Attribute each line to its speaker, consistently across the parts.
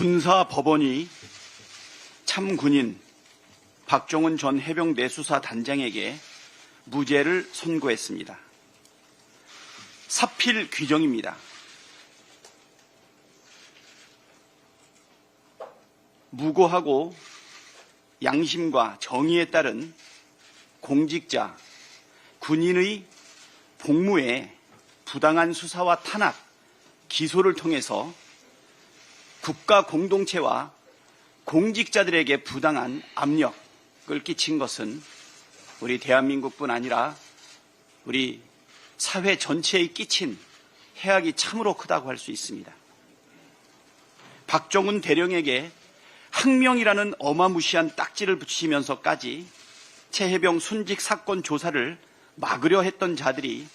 Speaker 1: 군사법원이 참군인 박정훈 전 해병대 수사단장에게 무죄를 선고했습니다. 사필 규정입니다. 무고하고 양심과 정의에 따른 공직자, 군인의 복무에 부당한 수사와 탄압, 기소를 통해서 국가 공동체와 공직자들에게 부당한 압력을 끼친 것은 우리 대한민국뿐 아니라 우리 사회 전체에 끼친 해악이 참으로 크다고 할 수 있습니다. 박정훈 대령에게 항명이라는 어마무시한 딱지를 붙이면서까지 최해병 순직 사건 조사를 막으려 했던 자들이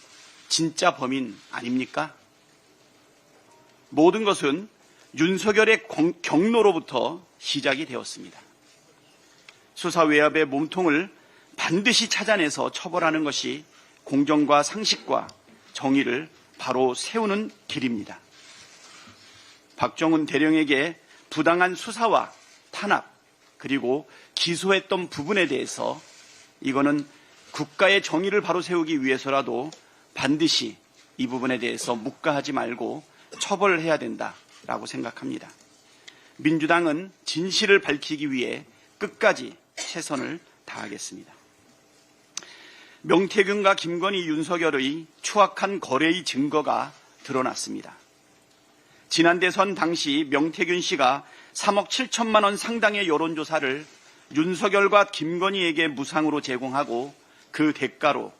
Speaker 1: 진짜 범인 아닙니까? 모든 것은 윤석열의 경로로부터 시작이 되었습니다. 수사 외압의 몸통을 반드시 찾아내서 처벌하는 것이 공정과 상식과 정의를 바로 세우는 길입니다. 박정훈 대령에게 부당한 수사와 탄압 그리고 기소했던 부분에 대해서 이거는 국가의 정의를 바로 세우기 위해서라도 반드시 이 부분에 대해서 묵과하지 말고 처벌해야 된다라고 생각합니다. 민주당은 진실을 밝히기 위해 끝까지 최선을 다하겠습니다. 명태균과 김건희, 윤석열의 추악한 거래의 증거가 드러났습니다. 지난 대선 당시 명태균 씨가 3억 7천만 원 상당의 여론조사를 윤석열과 김건희에게 무상으로 제공하고 그 대가로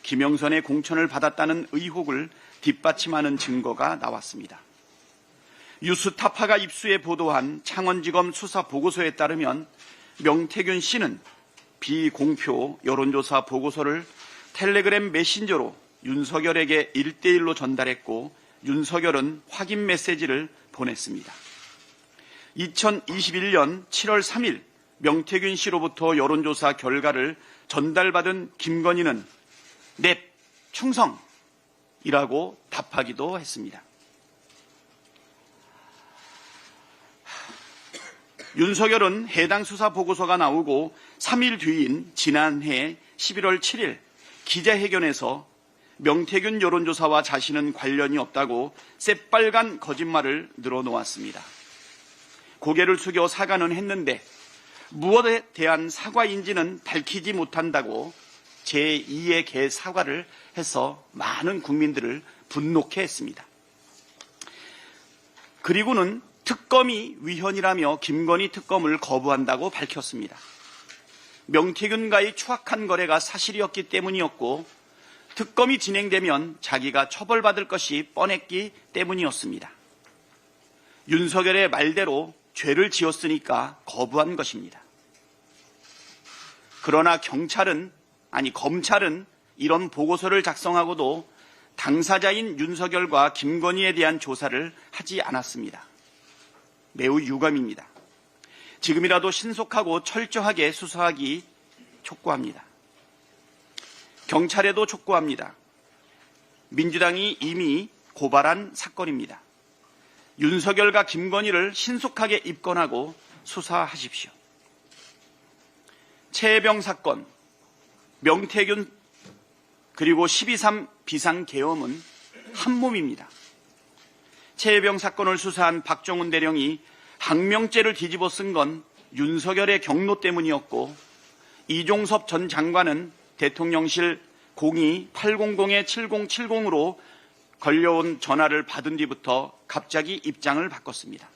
Speaker 1: 김영선의 공천을 받았다는 의혹을 뒷받침하는 증거가 나왔습니다. 유스타파가 입수해 보도한 창원지검 수사보고서에 따르면 명태균 씨는 비공표 여론조사 보고서를 텔레그램 메신저로 윤석열에게 1대1로 전달했고 윤석열은 확인 메시지를 보냈습니다. 2021년 7월 3일 명태균 씨로부터 여론조사 결과를 전달받은 김건희는 넵, 충성이라고 답하기도 했습니다. 윤석열은 해당 수사 보고서가 나오고 3일 뒤인 지난해 11월 7일 기자회견에서 명태균 여론조사와 자신은 관련이 없다고 새빨간 거짓말을 늘어놓았습니다. 고개를 숙여 사과는 했는데 무엇에 대한 사과인지는 밝히지 못한다고 제2의 개 사과를 해서 많은 국민들을 분노케 했습니다. 그리고는 특검이 위헌이라며 김건희 특검을 거부한다고 밝혔습니다. 명태균과의 추악한 거래가 사실이었기 때문이었고 특검이 진행되면 자기가 처벌받을 것이 뻔했기 때문이었습니다. 윤석열의 말대로 죄를 지었으니까 거부한 것입니다. 그러나 검찰은 이런 보고서를 작성하고도 당사자인 윤석열과 김건희에 대한 조사를 하지 않았습니다. 매우 유감입니다. 지금이라도 신속하고 철저하게 수사하기 촉구합니다. 경찰에도 촉구합니다. 민주당이 이미 고발한 사건입니다. 윤석열과 김건희를 신속하게 입건하고 수사하십시오. 최해병 사건, 명태균 그리고 12.3 비상계엄은 한 몸입니다. 최해병 사건을 수사한 박정훈 대령이 항명죄를 뒤집어 쓴 건 윤석열의 경로 때문이었고 이종섭 전 장관은 대통령실 02-800-7070으로 걸려온 전화를 받은 뒤부터 갑자기 입장을 바꿨습니다.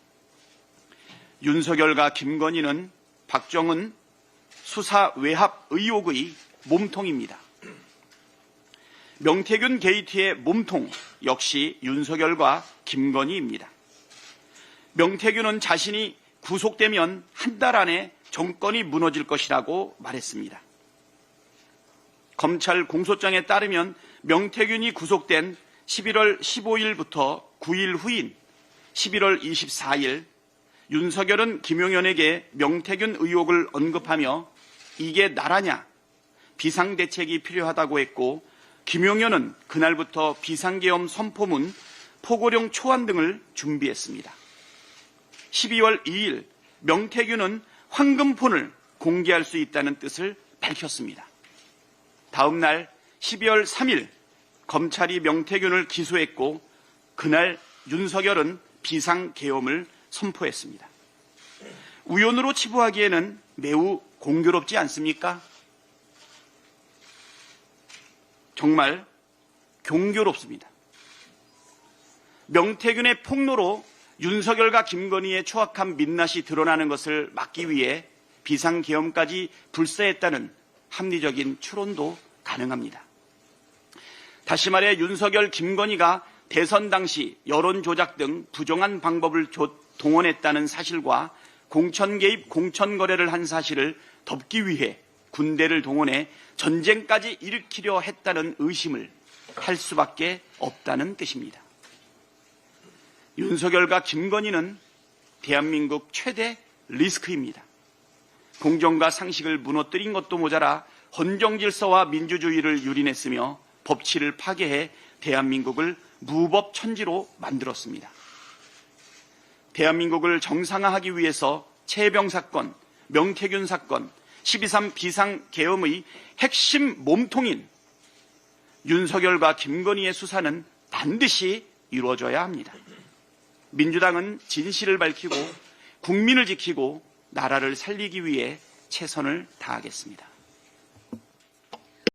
Speaker 1: 윤석열과 김건희는 박정훈 수사 외압 의혹의 몸통입니다. 명태균 게이트의 몸통 역시 윤석열과 김건희입니다. 명태균은 자신이 구속되면 한 달 안에 정권이 무너질 것이라고 말했습니다. 검찰 공소장에 따르면 명태균이 구속된 11월 15일부터 9일 후인 11월 24일 윤석열은 김용현에게 명태균 의혹을 언급하며 이게 나라냐 비상대책이 필요하다고 했고 김용현은 그날부터 비상계엄 선포문, 포고령 초안 등을 준비했습니다. 12월 2일 명태균은 황금폰을 공개할 수 있다는 뜻을 밝혔습니다. 다음 날 12월 3일 검찰이 명태균을 기소했고 그날 윤석열은 비상계엄을 선포했습니다. 우연으로 치부하기에는 매우 공교롭지 않습니까? 정말 경교롭습니다. 명태균의 폭로로 윤석열과 김건희의 추악한 민낯이 드러나는 것을 막기 위해 비상계엄까지 불사했다는 합리적인 추론도 가능합니다. 다시 말해 윤석열, 김건희가 대선 당시 여론조작 등 부정한 방법을 동원했다는 사실과 공천 개입, 공천 거래를 한 사실을 덮기 위해 군대를 동원해 전쟁까지 일으키려 했다는 의심을 할 수밖에 없다는 뜻입니다. 윤석열과 김건희는 대한민국 최대 리스크입니다. 공정과 상식을 무너뜨린 것도 모자라 헌정질서와 민주주의를 유린했으며 법치를 파괴해 대한민국을 무법천지로 만들었습니다. 대한민국을 정상화하기 위해서 최혜병 사건, 명태균 사건, 12.3 비상계엄의 핵심 몸통인 윤석열과 김건희의 수사는 반드시 이루어져야 합니다. 민주당은 진실을 밝히고 국민을 지키고 나라를 살리기 위해 최선을 다하겠습니다.